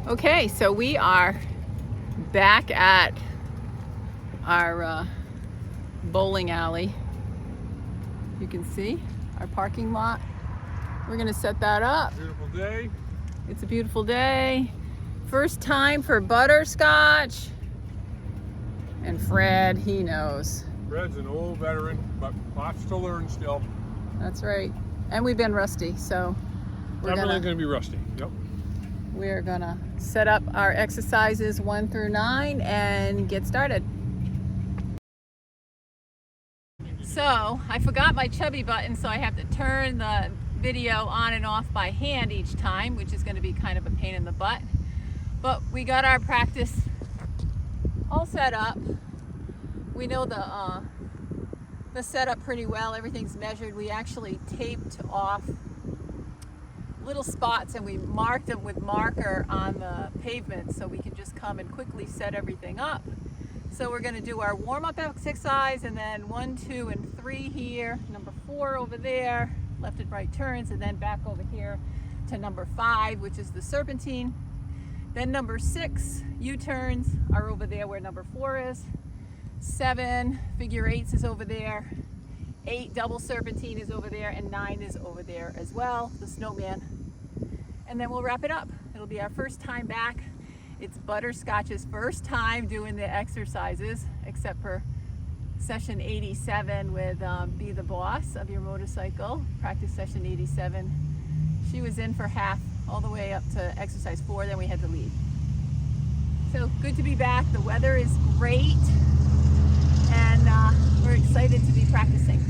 Okay, so we are back at our bowling alley. You can see our parking lot. We're gonna set that up. Beautiful day. It's a beautiful day. First time for butterscotch. And Fred, he knows. Fred's an old veteran, but lots to learn still. That's right. And we've been rusty, so Definitely gonna be rusty. Yep. we're gonna set up our exercises 1 through 9 and get started. So I forgot my chubby button, so I have to turn the video on and off by hand each time, which is going to be kind of a pain in the butt. But we got our practice all set up. We know the setup pretty well. Everything's measured. We actually taped off little spots and we marked them with marker on the pavement so we can just come and quickly set everything up. So we're going to do our warm-up exercise, and then 1, 2, and 3 here, number 4 over there, left and right turns, and then back over here to number 5, which is the serpentine. Then number 6, U-turns are over there where number 4 is. 7, figure 8s is over there. 8, double serpentine is over there, and 9 is over there as well, the snowman. And then we'll wrap it up. It'll be our first time back. It's Butterscotch's first time doing the exercises, except for session 87 with Be the Boss of Your Motorcycle, practice session 87. She was in for half, all the way up to exercise 4, then we had to leave. So good to be back. The weather is great, and we're excited to be practicing.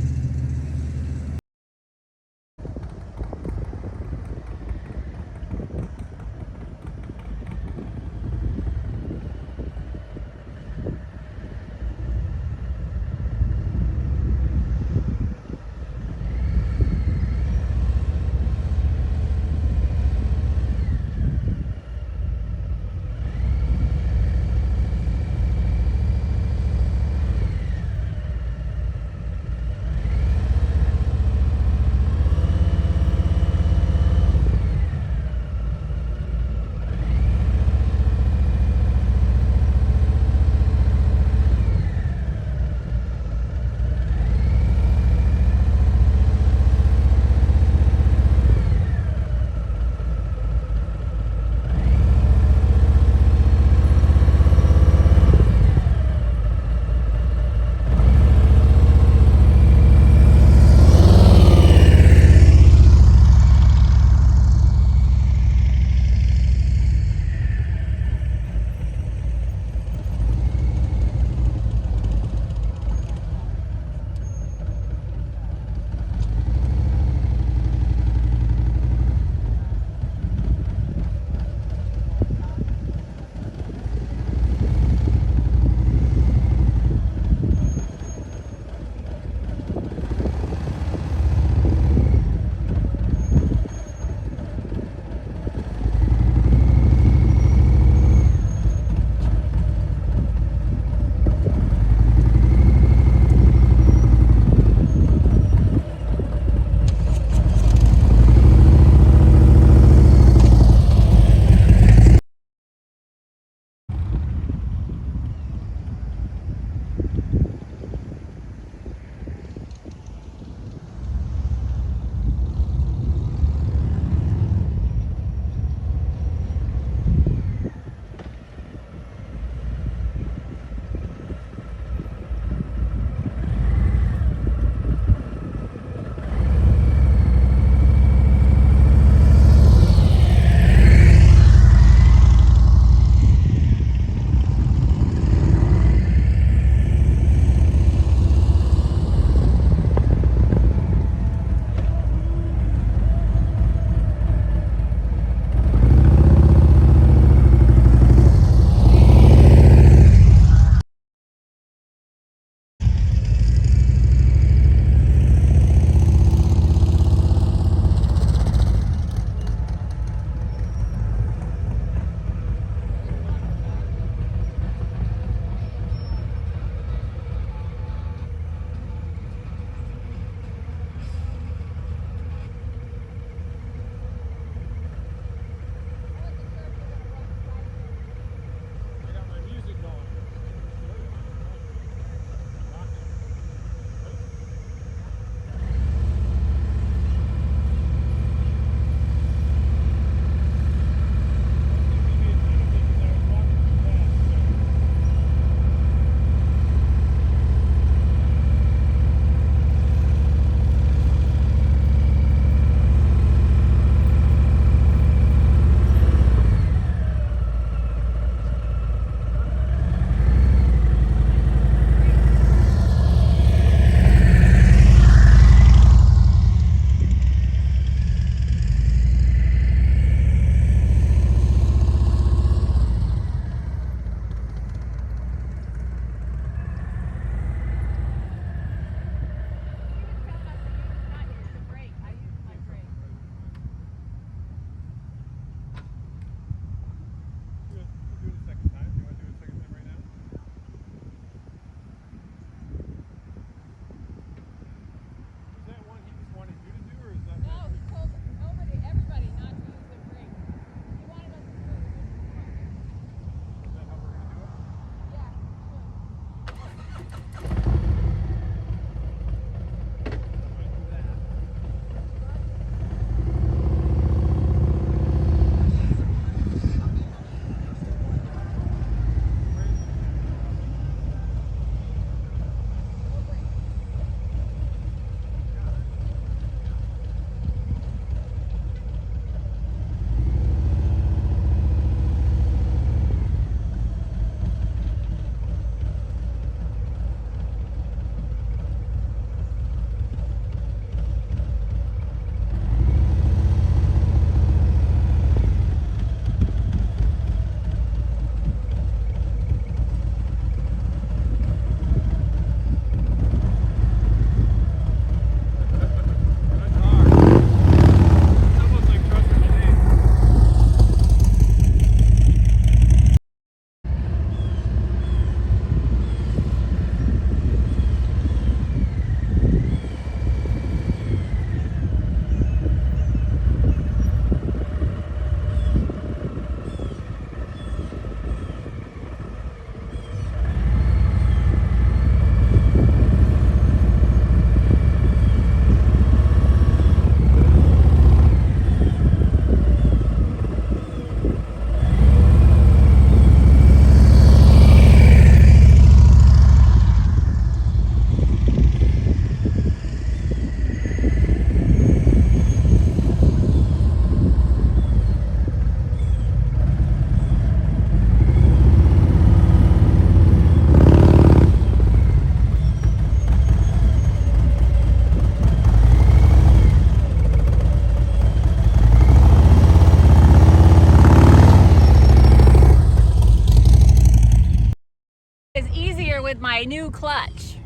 my new clutch.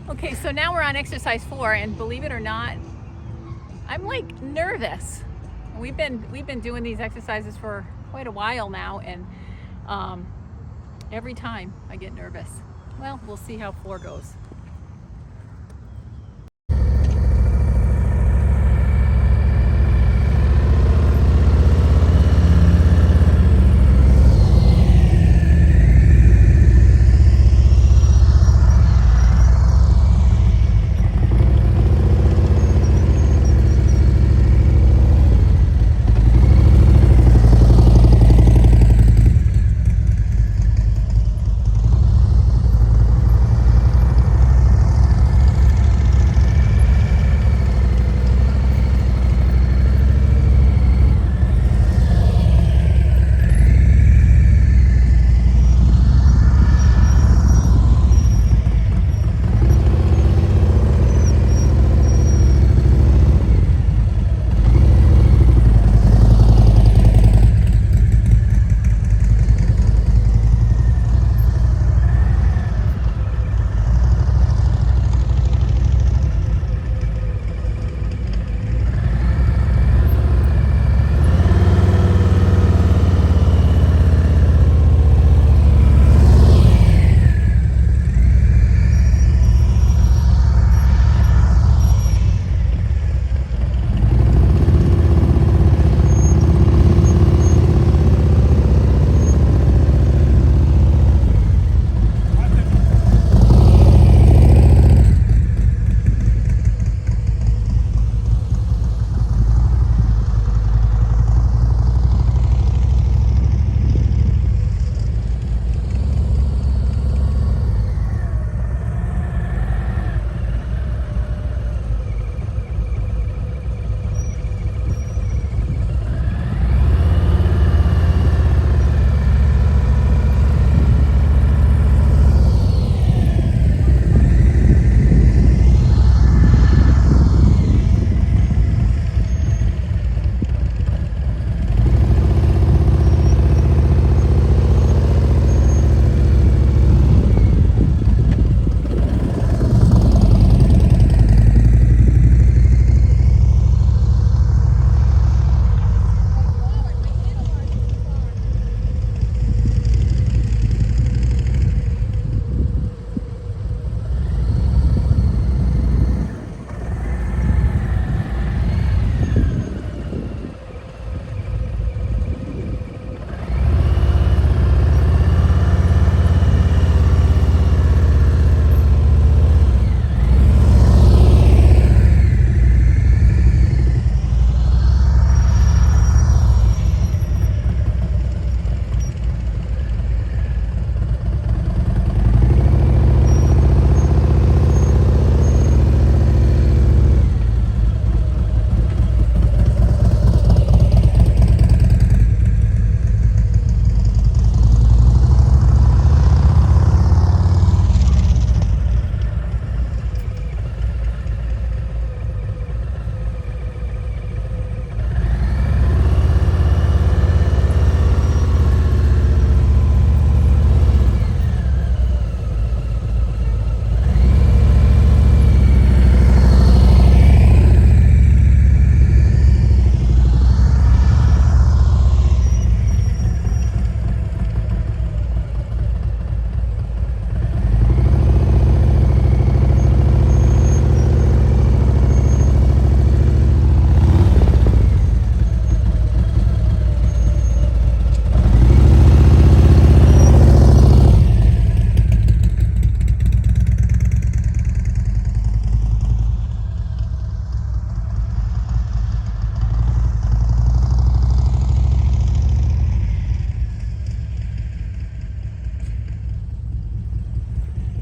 Okay, so now we're on exercise 4, and believe it or not, I'm like nervous. We've been doing these exercises for quite a while now, and every time I get nervous. Well, we'll see how 4 goes.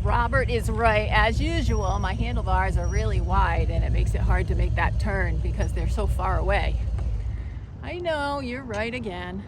Robert is right. As usual, my handlebars are really wide and it makes it hard to make that turn because they're so far away. I know, you're right again.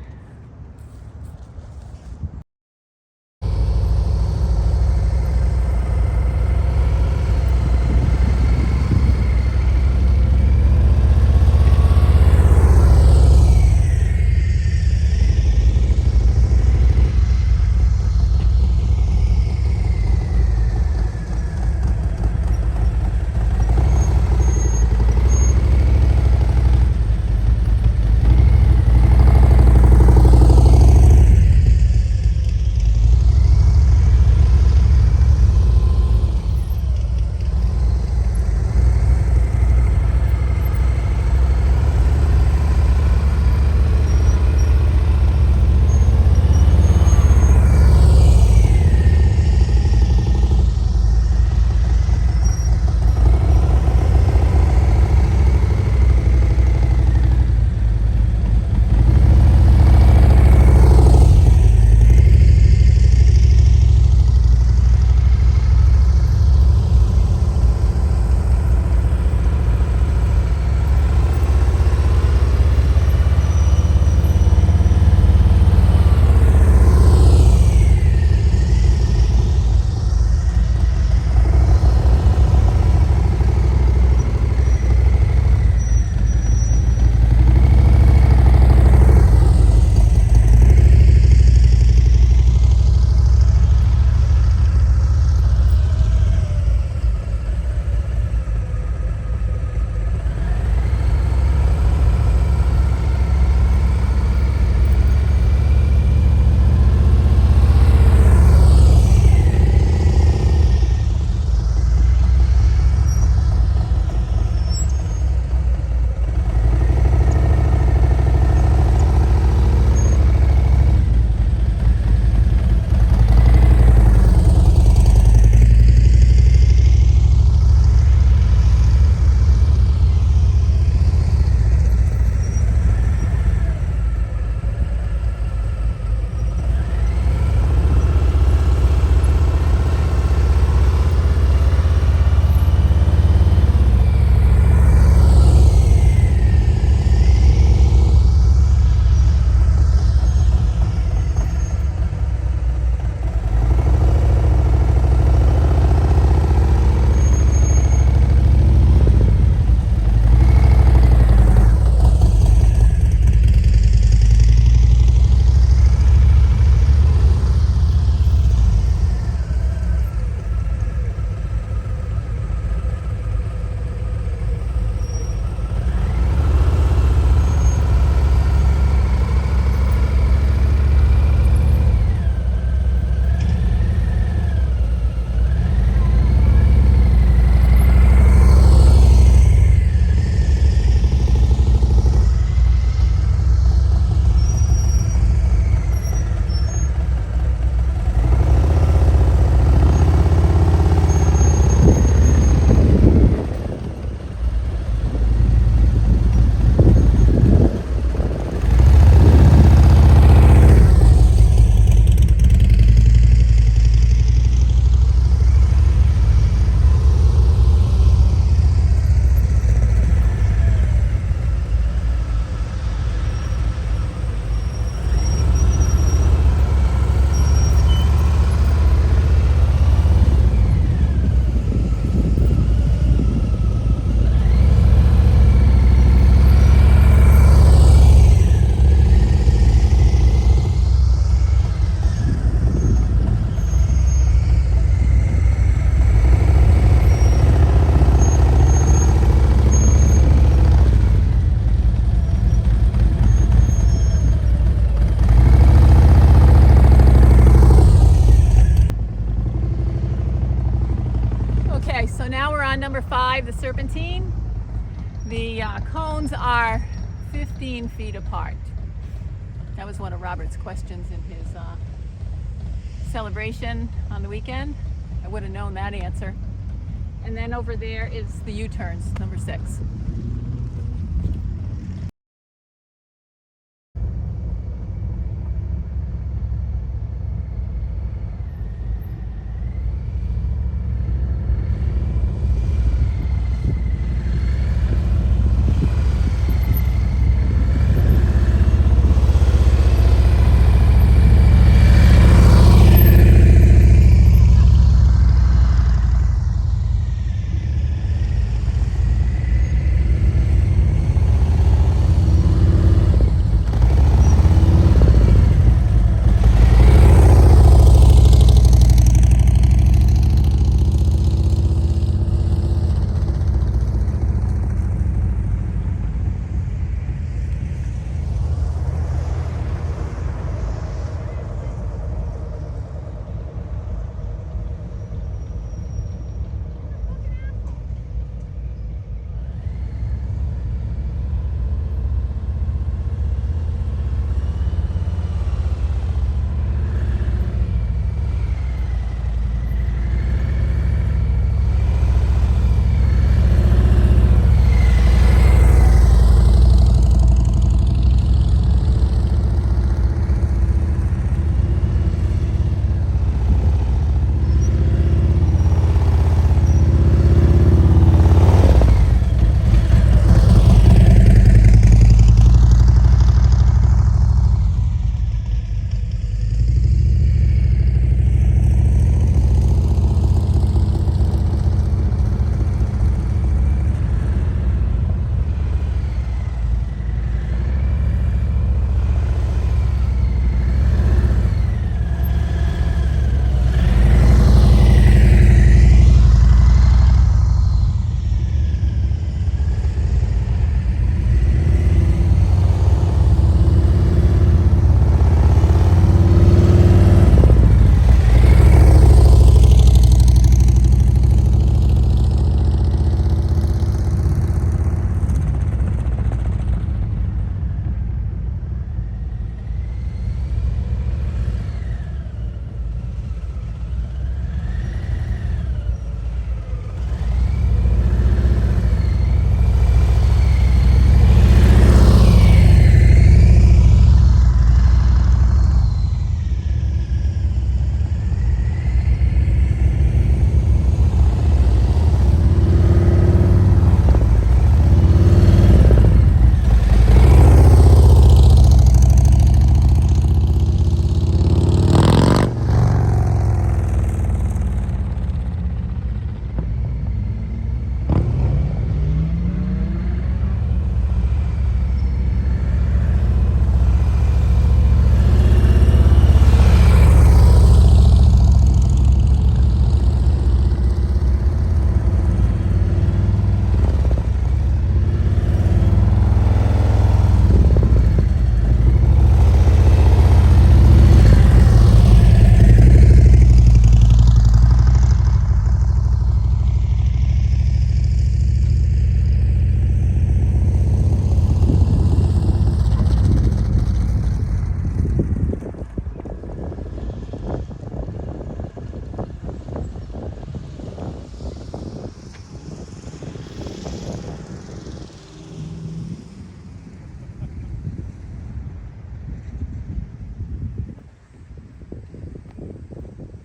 5, the serpentine, the cones are 15 feet apart. That was one of Robert's questions in his celebration on the weekend. I would have known that answer. And then over there is the U-turns, number 6.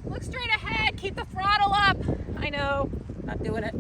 Look straight ahead, keep the throttle up. I know, not doing it.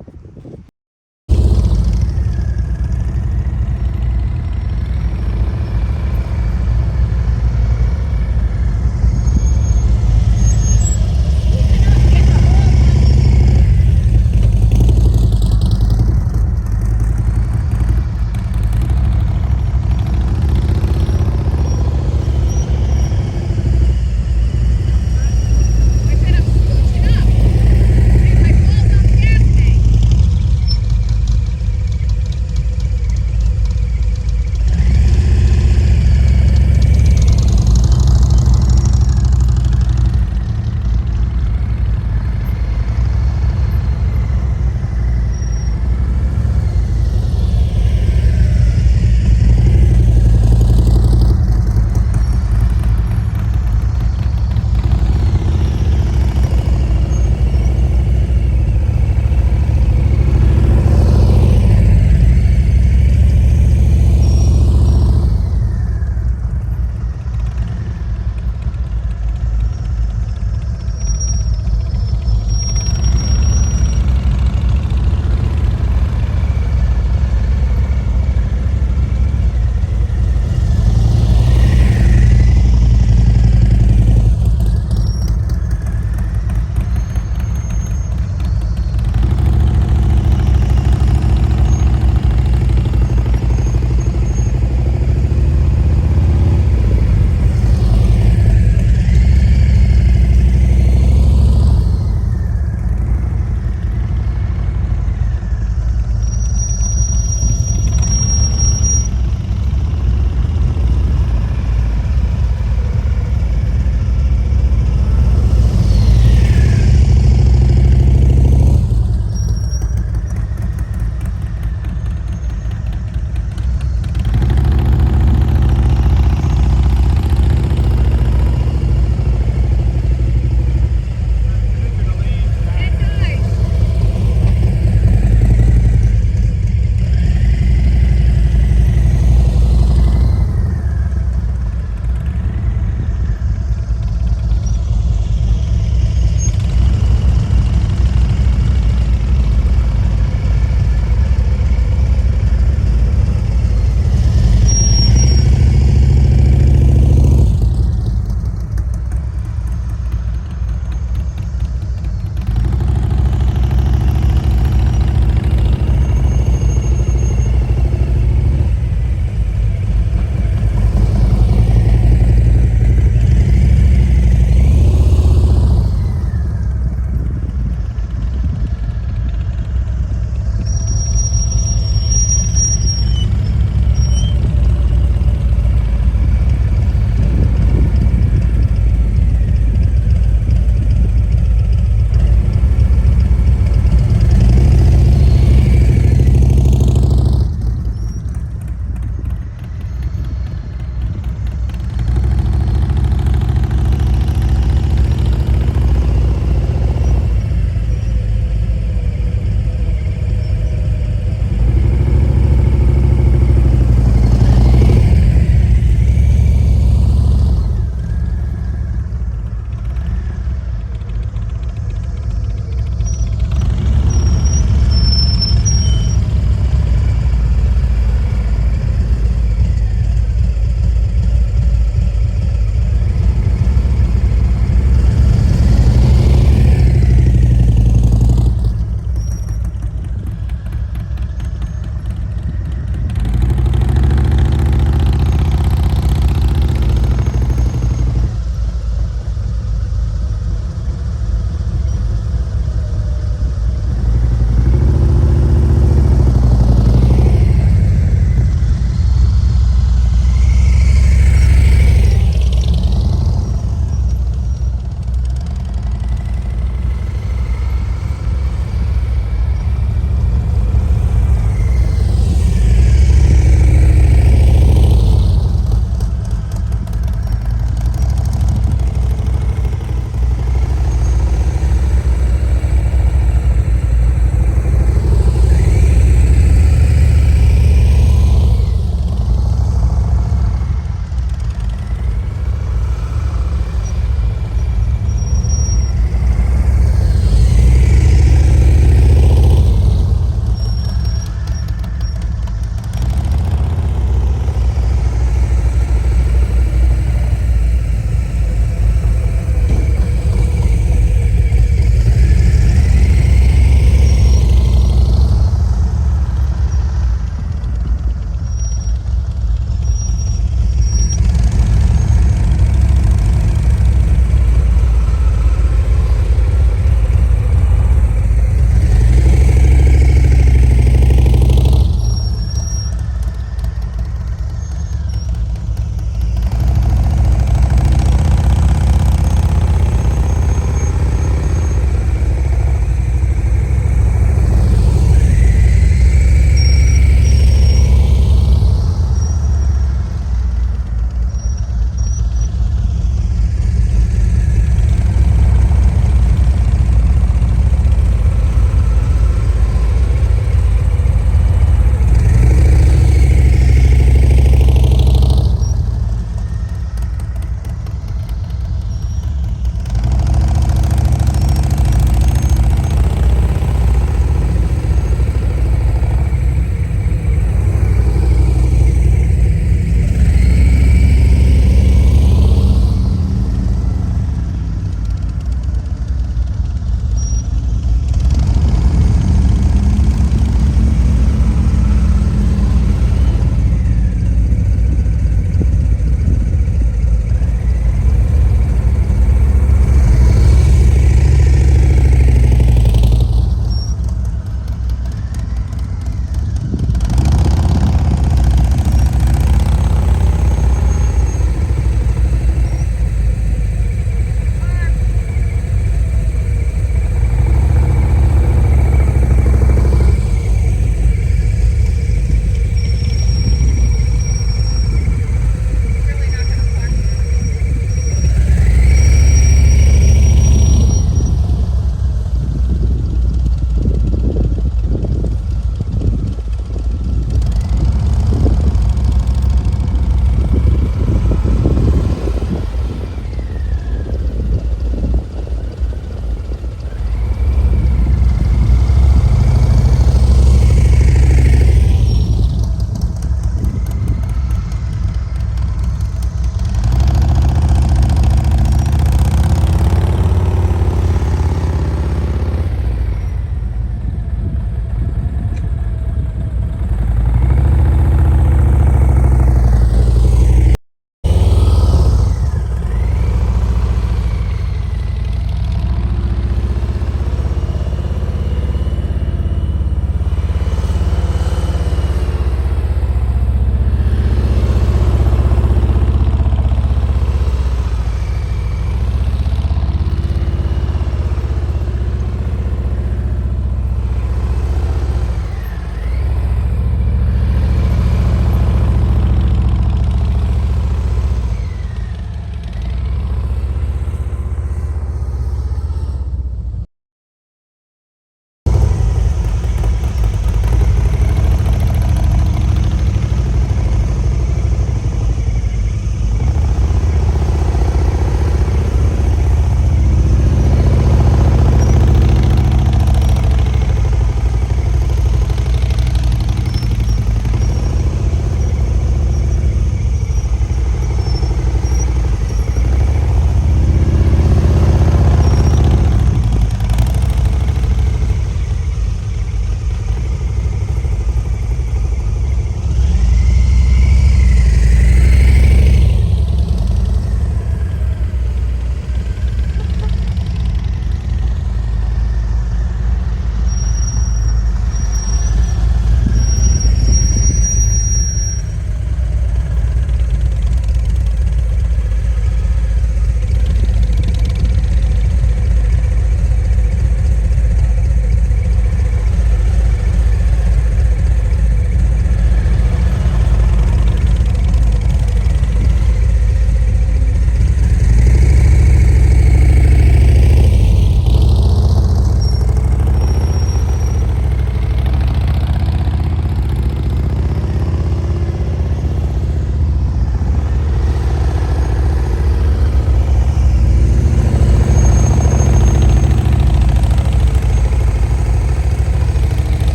I said I'm switching up. If I fall, don't gas me.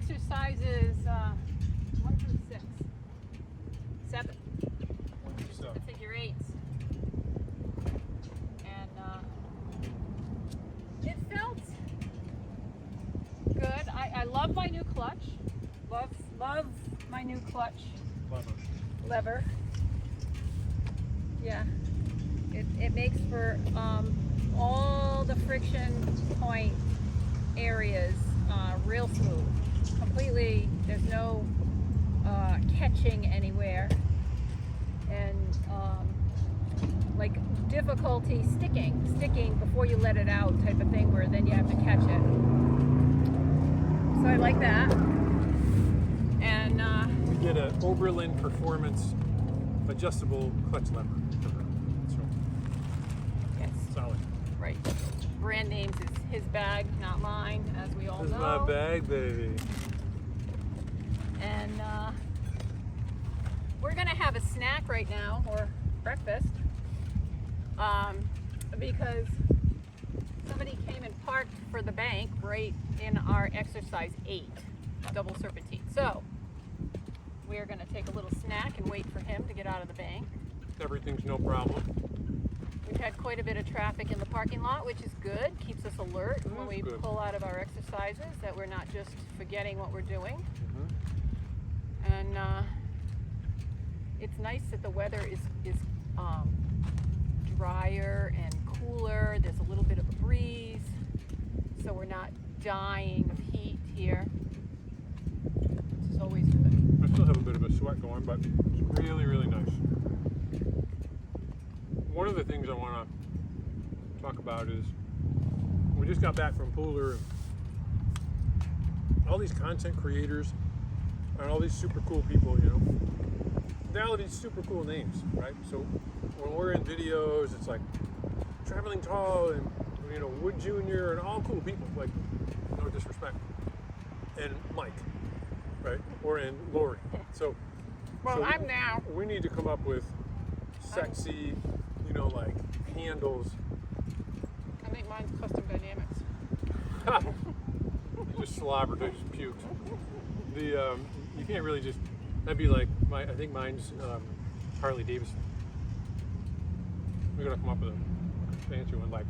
exercises 1 through 6. 7. 1 through 7. The figure 8s. And it felt good. I love my new clutch. Love my new clutch lever. Yeah. It makes for all the friction point areas real smooth. Completely, there's no catching anywhere. And like difficulty sticking before you let it out type of thing where then you have to catch it. So I like that. And we get an Oberlin Performance adjustable clutch lever. So, yes, solid. right. Brand names is his bag, not mine, as we all This is know. my bag, baby. And we're gonna have a snack right now, or breakfast, because somebody came and parked for the bank right in our exercise 8 double serpentine. So we're gonna take a little snack and wait for him to get out of the bank. Everything's no problem. We've had quite a bit of traffic in the parking lot, which is good. Keeps us alert when we good. pull out of our exercises, that we're not just forgetting what we're doing. Mm-hmm. And it's nice that the weather is drier and cooler. There's a little bit of a breeze, so we're not dying of heat here. This is always good. I still have a bit of a sweat going, but it's really, really nice. One of the things I want to talk about is we just got back from Pooler, and all these content creators and all these super cool people, you know, they all have these super cool names, right? So when we're in videos, it's like Traveling Tall and, you know, Wood Jr. and all cool people, like, no disrespect, and Mike, right? Or in Lori. So, I'm now. We need to come up with sexy, you know, like handles. I think mine's Custom Dynamics. You just slobbered, I just puked. You can't really just, that'd be like, I think mine's Harley Davidson. We're gonna come up with a fancy one, like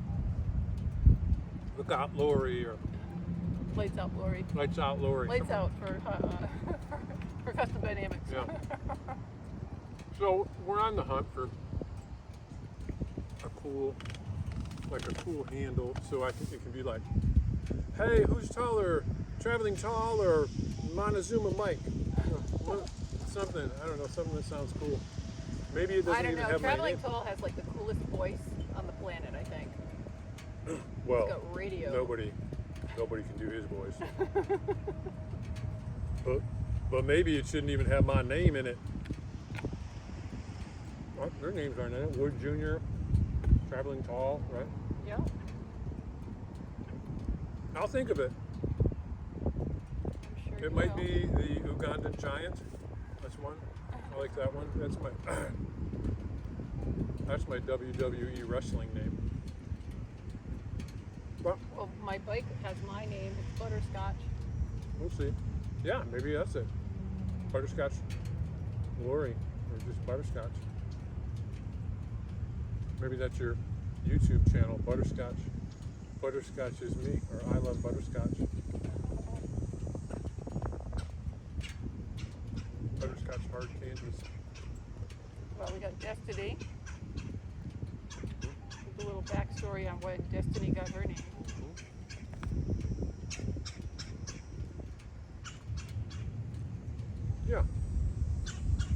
Look Out Lori, or Lights Out Lori. Lights Out Lori. Lights Out for Custom Dynamics. Yeah. So we're on the hunt for a cool handle, so it can be like, hey, who's taller, Traveling Tall or Montezuma Mike? Something, I don't know, something that sounds cool. Maybe it doesn't I don't even know. have my Traveling name. Tall has like the coolest voice on the planet, I think. Well, He's got radio. nobody can do his voice. But maybe it shouldn't even have my name in it. Oh, their names aren't in it. Wood Jr., Traveling Tall, right? Yeah. I'll think of it. I'm sure It you might will. be the Ugandan Giant. That's one. I like that one. That's my WWE wrestling name. Well, Well, my bike has my name. It's Butterscotch. we'll see. Yeah, maybe that's it. Butterscotch Lori, or just Butterscotch. Maybe that's your YouTube channel, Butterscotch. Butterscotch is me, or I love butterscotch. Butterscotch hard candies. Well, we got Destiny. With a little backstory on when Destiny got her name. Yeah.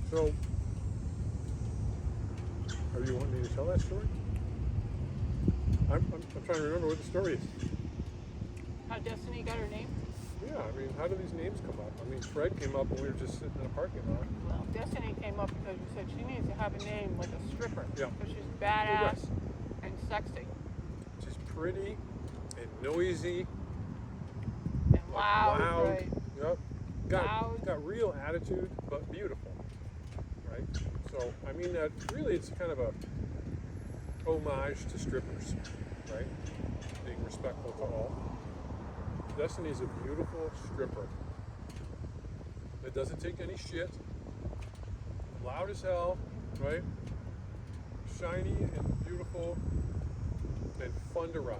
So, are you wanting me to tell that story? I'm trying to remember what the story is. How Destiny got her name? Yeah, I mean, how do these names come up? I mean, Fred came up when we were just sitting in a parking lot. Well, Destiny came up because you said she needs to have a name like a stripper. Yeah. Because she's badass Yes. and sexy She's pretty and noisy, and loud. Right? Yep. Loud. Got real attitude, but beautiful. Right? So, I mean, that really, it's kind of a homage to strippers, right? Being respectful to all. Destiny's a beautiful stripper. It doesn't take any shit. Loud as hell, right? Shiny and beautiful and fun to ride.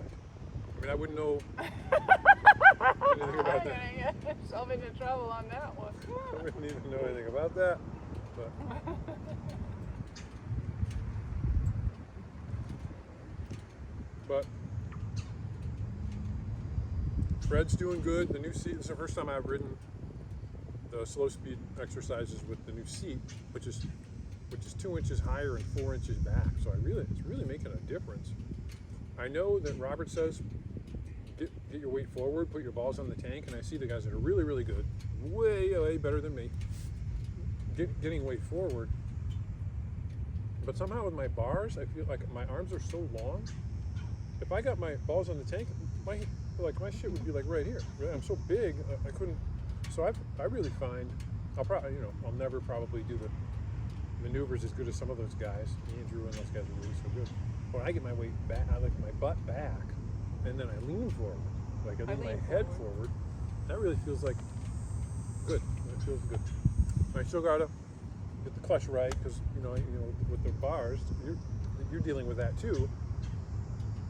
I mean, I wouldn't know anything about that. I'm gonna get myself into trouble on that one. I wouldn't even know anything about that. But Fred's doing good. The new seat, this is the first time I've ridden the slow speed exercises with the new seat, which is 2 inches higher and 4 inches back. So it's really making a difference. I know that Robert says get your weight forward, put your balls on the tank, and I see the guys that are really, really good, way better than me, getting weight forward. But somehow with my bars, I feel like my arms are so long. If I got my balls on the tank, my shit would be like right here. I'm so big, I couldn't. So I really find I'll never probably do the maneuvers as good as some of those guys. Andrew and those guys are really so good. When I get my weight back, I like my butt back, and then I lean forward, like I lean my head forward. That really feels like good. It feels good. I still gotta get the clutch right because with the bars, you're dealing with that too.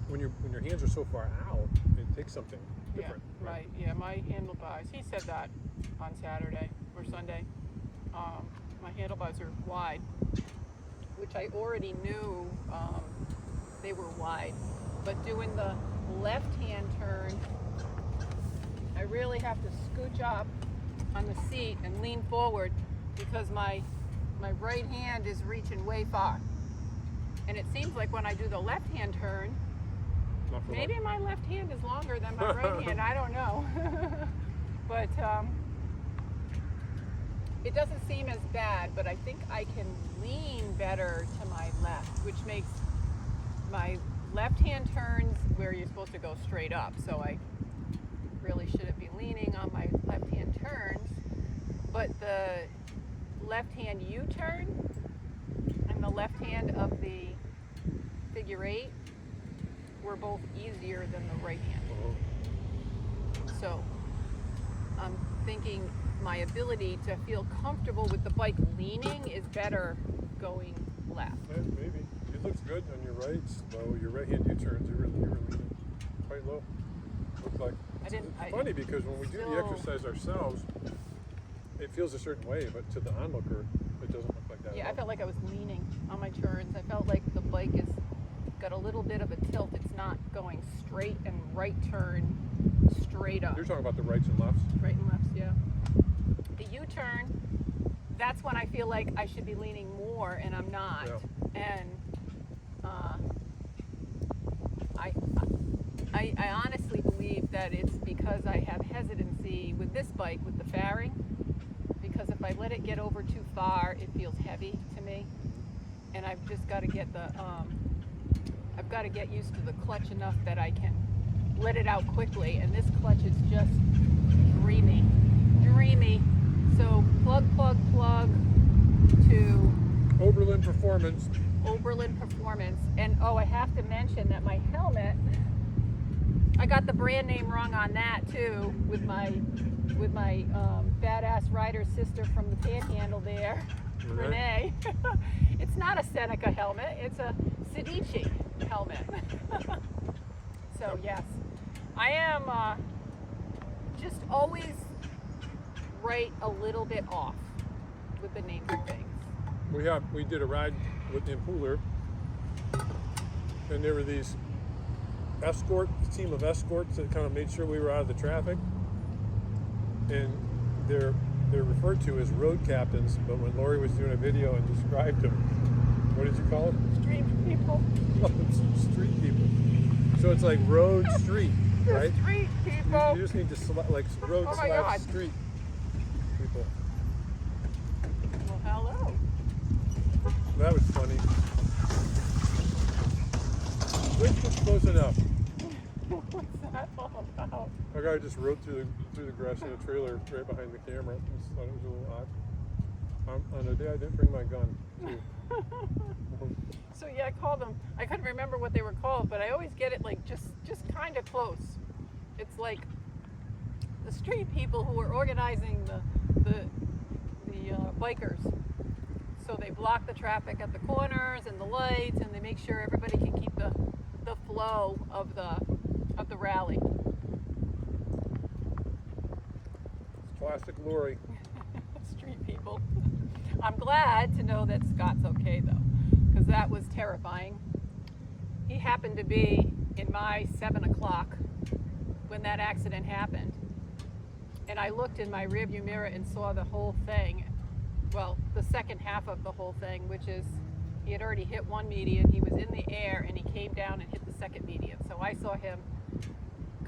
When your hands are so far out, it takes something different. Yeah, right. Yeah, my handlebars. He said that on Saturday or Sunday. My handlebars are wide, Which I already knew they were wide. But doing the left-hand turn, I really have to scooch up on the seat and lean forward because my right hand is reaching way far. And it seems like when I do the left-hand turn, maybe my left hand is longer than my right hand. I don't know. But it doesn't seem as bad, but I think I can lean better to my left, which makes my left-hand turns where you're supposed to go straight up. So I really shouldn't be leaning on my left-hand turns. But the left-hand U-turn and the left hand of the figure eight were both easier than the right hand. So I'm thinking my ability to feel comfortable with the bike leaning is better going left. Yeah, maybe. It looks good on your right, slow. Your right hand U-turns, you were leaning quite low. Looks like. It's funny because when we do the exercise ourselves, it feels a certain way, but to the onlooker, it doesn't look like that. Yeah, I felt like I was leaning on my turns. I felt like the bike is got a little bit of a tilt. It's not going straight and right turn straight up. You're talking about the rights and lefts? Right and lefts, yeah. The U-turn, that's when I feel like I should be leaning more and I'm not. Yeah. And I honestly believe that it's because I have hesitancy with this bike, with the fairing, because if I let it get over too far, it feels heavy to me. And I've just got to get I've got to get used to the clutch enough that I can let it out quickly, and this clutch is just dreamy. So plug to Oberlin Performance. And I have to mention that my helmet, I got the brand name wrong on that too, with my badass rider sister from the Panhandle there, Renee. It's not a Seneca helmet, it's a Sedici helmet. So yes, I am just always right a little bit off with the names of things. We did a ride in Pooler, and there were these team of escorts that kind of made sure we were out of the traffic, and they're referred to as road captains, but when Lori was doing a video and described them, what did you call them? Street people. Street people. So it's like road street, right? Street people. You just need to road / street people. Well, hello. That was funny. Which was close enough. What's that all about? A guy just rode through the grass in a trailer right behind the camera. I just thought it was a little odd. On a day I didn't bring my gun, too. So yeah, I called them. I couldn't remember what they were called, but I always get it like just kind of close. It's like the street people who are organizing the bikers. So they block the traffic at the corners and the lights, and they make sure everybody can keep the flow of the rally. It's classic Lori. Street people. I'm glad to know that Scott's okay though, because that was terrifying. He happened to be in my 7 o'clock when that accident happened. And I looked in my rearview mirror and saw the whole thing. Well, the second half of the whole thing, which is he had already hit one median, he was in the air, and he came down and hit the second median. So I saw him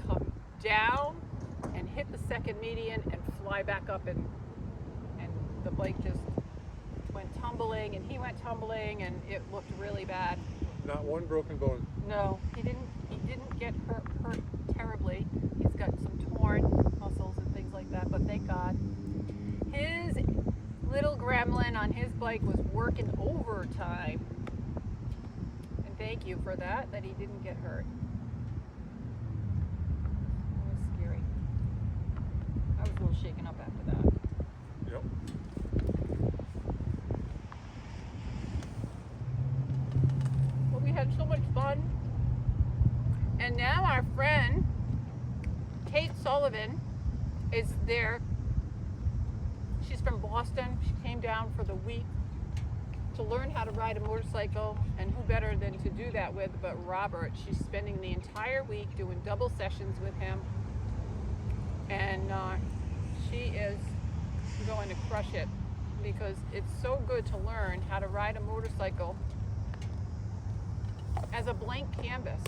come down and hit the second median and fly back up, and the bike just went tumbling, and he went tumbling, and it looked really bad. Not one broken bone. No, he didn't get hurt terribly. He's got some torn muscles and things like that, but thank God. His little gremlin on his bike was working overtime. And thank you for that he didn't get hurt. It was scary. I was a little shaken up after that. Yep. But we had so much fun. And now our friend Kate Sullivan is there. She's from Boston. She came down for the week to learn how to ride a motorcycle, and who better than to do that with but Robert. She's spending the entire week doing double sessions with him, and she is going to crush it, because it's so good to learn how to ride a motorcycle as a blank canvas.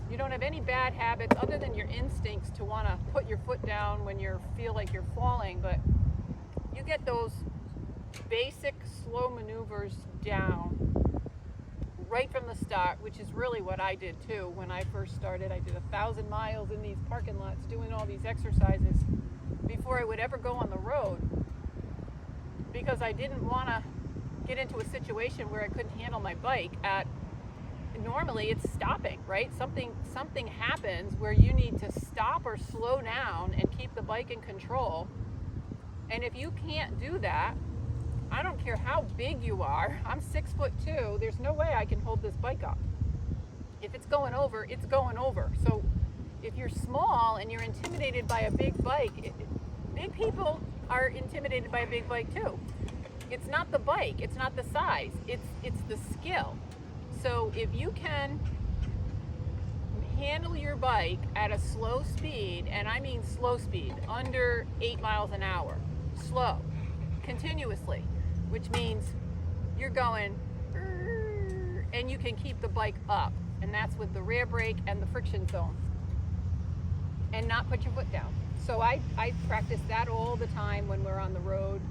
You don't have any bad habits other than your instincts to want to put your foot down when you feel like you're falling, but you get those basic slow maneuvers down right from the start, which is really what I did too. When I first started, I did 1,000 miles in these parking lots doing all these exercises before I would ever go on the road, because I didn't want to get into a situation where I couldn't handle my bike. Normally it's stopping, right? Something happens where you need to stop or slow down and keep the bike in control. And if you can't do that, I don't care how big you are. I'm 6'2". There's no way I can hold this bike up. If it's going over, it's going over. So if you're small and you're intimidated by a big bike, big people are intimidated by a big bike too. It's not the bike, it's not the size, it's the skill. So if you can handle your bike at a slow speed, and I mean slow speed, under 8 miles an hour, slow, continuously, which means you're going, and you can keep the bike up, and that's with the rear brake and the friction zone, and not put your foot down. So I practice that all the time when we're on the road.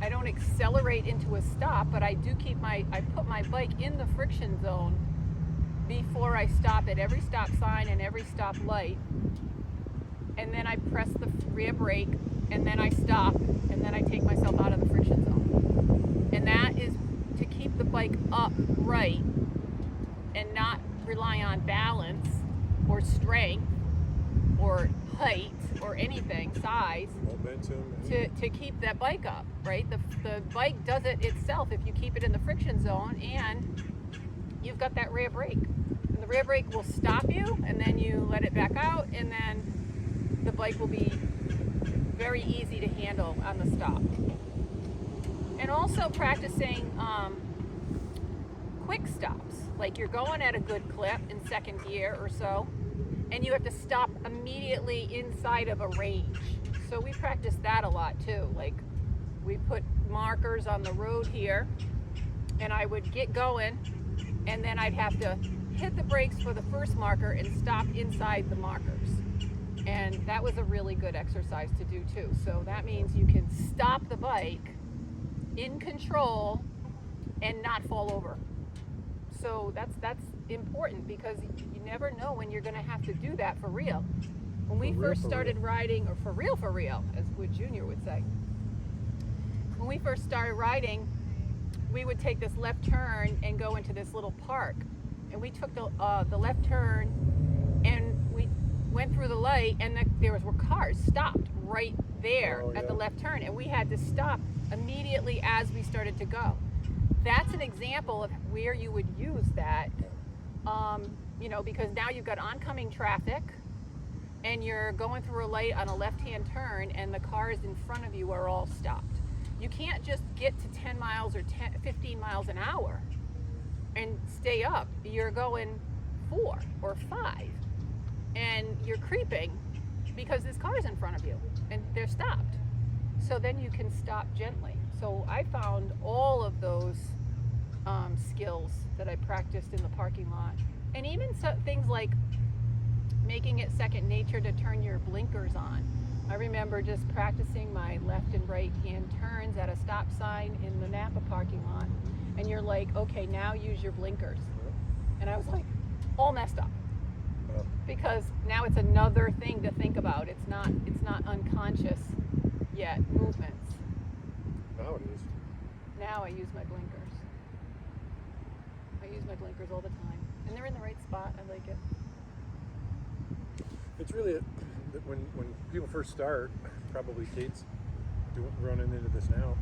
I don't accelerate into a stop, but I put my bike in the friction zone before I stop at every stop sign and every stop light. And then I press the rear brake, and then I stop, and then I take myself out of the friction zone. And that is to keep the bike upright and not rely on balance or strength or height or anything, size, momentum, to keep that bike up, right? The bike does it itself if you keep it in the friction zone and you've got that rear brake. And the rear brake will stop you, and then you let it back out, and then the bike will be very easy to handle on the stop. And also practicing quick stops, like you're going at a good clip in second gear or so, and you have to stop immediately inside of a range. So we practice that a lot too. Like we put markers on the road here, and I would get going, and then I'd have to hit the brakes for the first marker and stop inside the markers. And that was a really good exercise to do too. So that means you can stop the bike in control and not fall over. So that's important, because you never know when you're going to have to do that for real. When we first started riding, or for real, as Wood Jr. would say. When we first started riding, we would take this left turn and go into this little park. And we took the left turn, and we went through the light, and there were cars stopped right there Oh, at the yeah. left turn, and we had to stop immediately as we started to go. That's an example of where you would use that, you know, because now you've got oncoming traffic and you're going through a light on a left-hand turn and the cars in front of you are all stopped. You can't just get to 10 miles or 15 miles an hour and stay up. You're going 4 or 5 and you're creeping because there's cars in front of you and they're stopped. So then you can stop gently. So I found all of those skills that I practiced in the parking lot. And even things like making it second nature to turn your blinkers on. I remember just practicing my left and right hand turns at a stop sign in the Napa parking lot. And you're like, okay, now use your blinkers. And I was like, all messed up. Because now it's another thing to think about. It's not unconscious yet movements. Now it is. Now I use my blinkers. I use my blinkers all the time. And they're in the right spot. I like it. It's really when people first start, probably Kate's running into this now.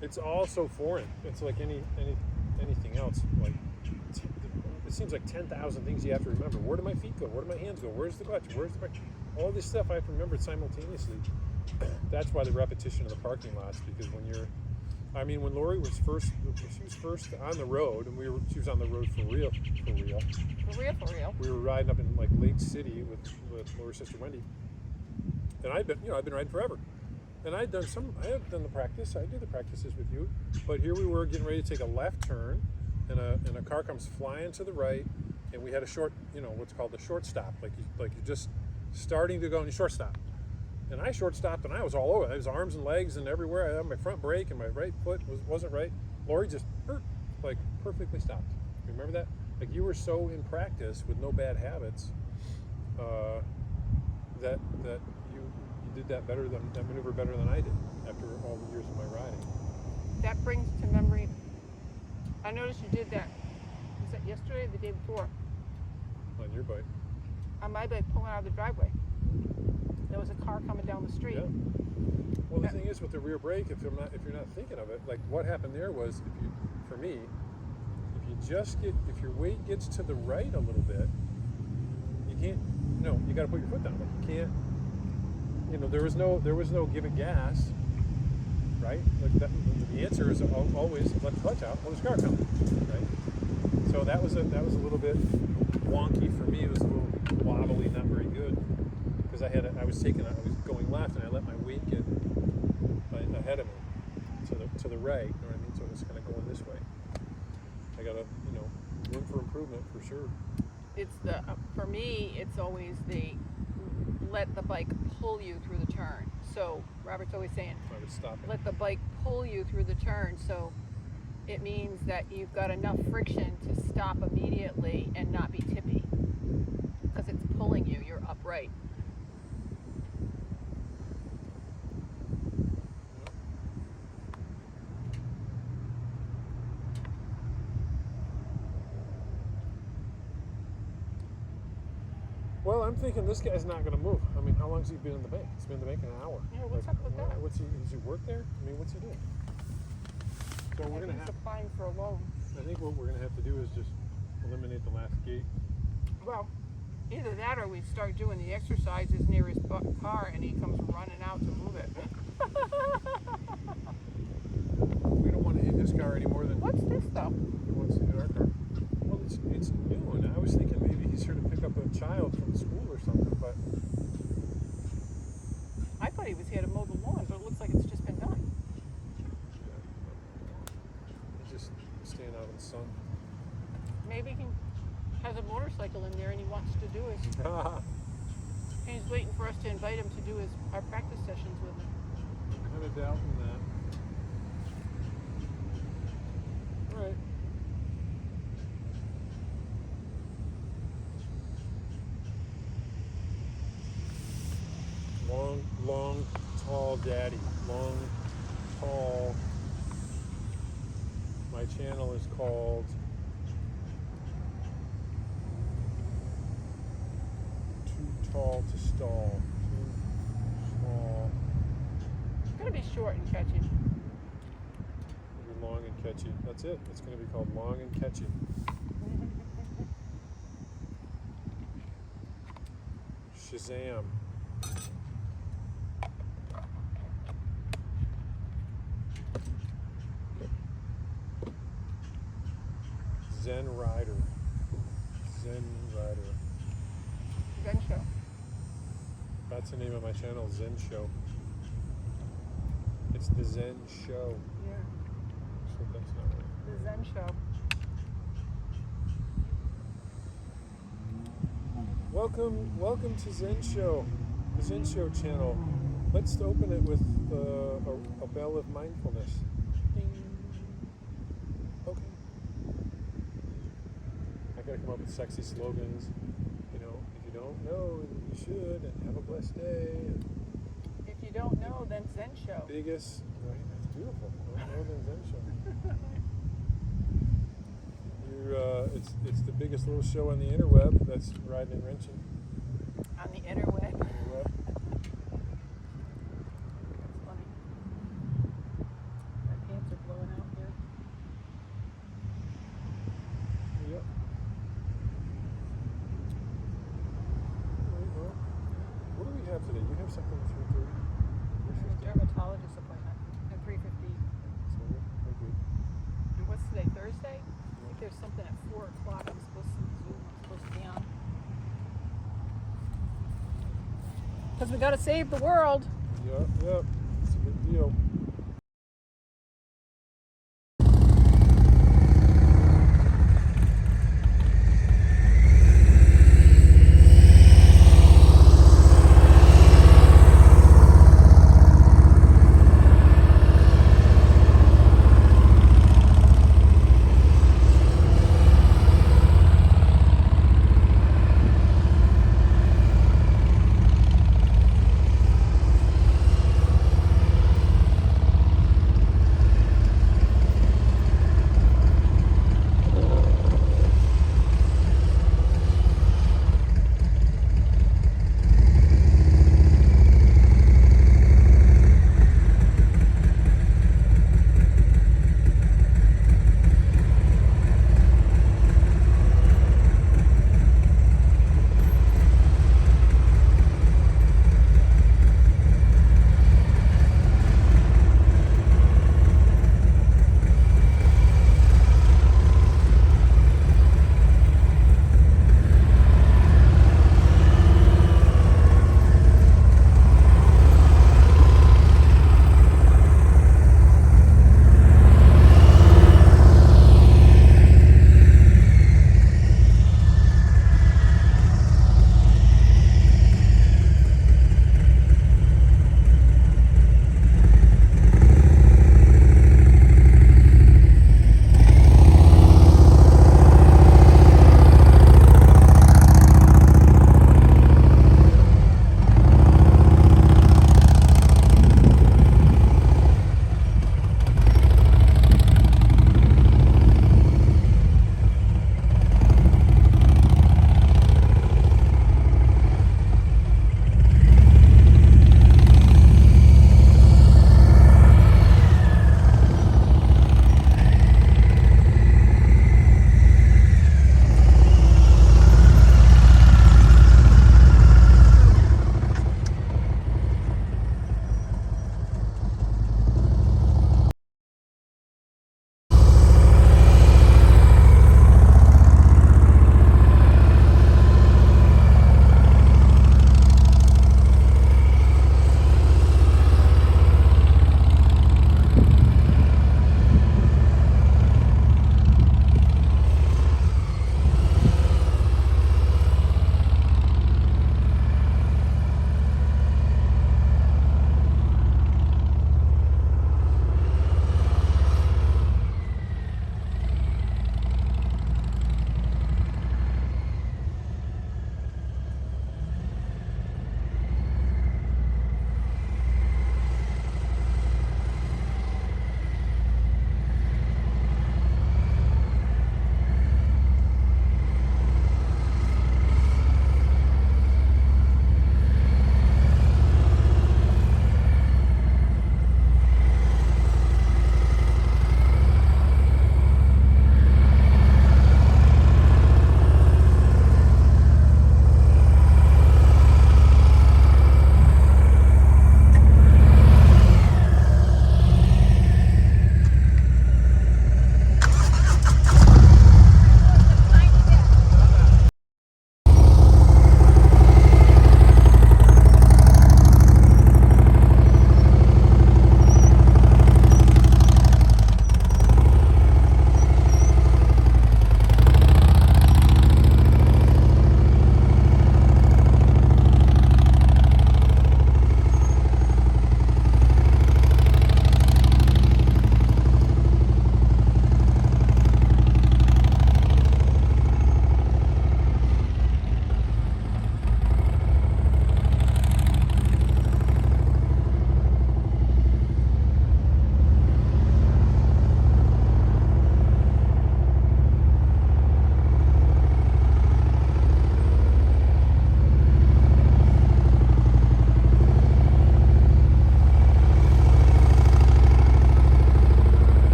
It's all so foreign. It's like anything else. Like it seems like 10,000 things you have to remember. Where do my feet go? Where do my hands go? Where's the clutch? Where's the brake? All this stuff I have to remember simultaneously. That's why the repetition of the parking lots. Because when Lori was first on the road, and she was on the road for real. For real. We were riding up in like Lake City with Lori's sister Wendy, and I've been riding forever, and I had done the practice. I did the practices with you, but here we were getting ready to take a left turn, and a car comes flying to the right, and we had a short, what's called a short stop, like you're just starting to go and you short stop. And I short stopped and I was all over. I was arms and legs and everywhere. I had my front brake and my right foot wasn't right. Lori just like perfectly stopped. You remember that? Like you were so in practice with no bad habits that you did that maneuver better than I did after all the years of my riding. That brings to memory. I noticed you did that. Was that yesterday or the day before? On your bike. On my bike, pulling out of the driveway. There was a car coming down the street. Yeah. Well, the thing is with the rear brake, if you're not thinking of it, like what happened there was, if your weight gets to the right a little bit, you can't. You got to put your foot down. Like you can't. There was no giving gas, right? Like that, the answer is always let the clutch out. Well, there's a car coming, right? So that was a little bit wonky for me. It was a little wobbly, not very good. Because I was going left and I let my weight get ahead of me to the right, you know what I mean? So it was kind of going this way. I got room for improvement for sure. It's for me, it's always let the bike pull you through the turn. So Robert's always saying, I was stopping. Let the bike pull you through the turn. So it means that you've got enough friction to stop immediately and not be tippy. Because it's pulling you, you're upright. Well, I'm thinking this guy's not going to move. I mean, how long has he been in the bank? He's been in the bank an hour. Yeah, what's up with that? Does he work there? I mean, what's he doing? So we're going to have. Applying for a loan. I think what we're going to have to do is just eliminate the last gate. Well, either that or we start doing the exercises near his car and he comes running out to move it. We don't want to hit his car any more than. What's this though? He wants to hit our car. Well, it's new, and I was thinking maybe he's here to pick up a child from school or something, but. I thought he was here to mow the lawn, but it looks like it's just been done. He's just staying out in the sun. Maybe he has a motorcycle in there and he wants to do his. And he's waiting for us to invite him to do our practice sessions with him. I'm kind of doubting that. All right. Long, tall daddy. Long, tall. My channel is called Too Tall to Stall. Too small gonna be short and catchy. It'll be long and catchy. That's it. It's going to be called Long and Catchy. Shazam. Zen Rider. Zen Rider. Zen show. That's the name of my channel, Zen Show. It's the Zen Show. Yeah. So that's not right. The Zen show. Welcome to Zen Show, the Zen Show channel. Let's open it with a bell of mindfulness. Ding. Okay. I gotta come up with sexy slogans. You know, if you don't know, you should, and have a blessed day. And If you don't know, then Zen show. biggest, right? That's beautiful. Don't know than Zen Show. It's the biggest little show on the interweb. That's riding and wrenching. On the interweb. Interweb. That's funny. My pants are blowing out here. Yep. All right, well, what do we have today? You have something at 3:30? I have a dermatologist appointment at 3:50. So we're good. And what's today? Thursday? I think there's something at 4 o'clock. I'm supposed to Zoom. I'm supposed to be on. Because we got to save the world. Yep. It's a big deal.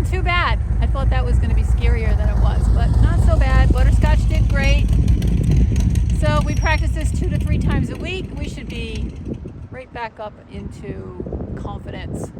wasn't too bad. I thought that was going to be scarier than it was, but not so bad. Butterscotch did great. So we practice this 2 to 3 times a week. We should be right back up into confidence.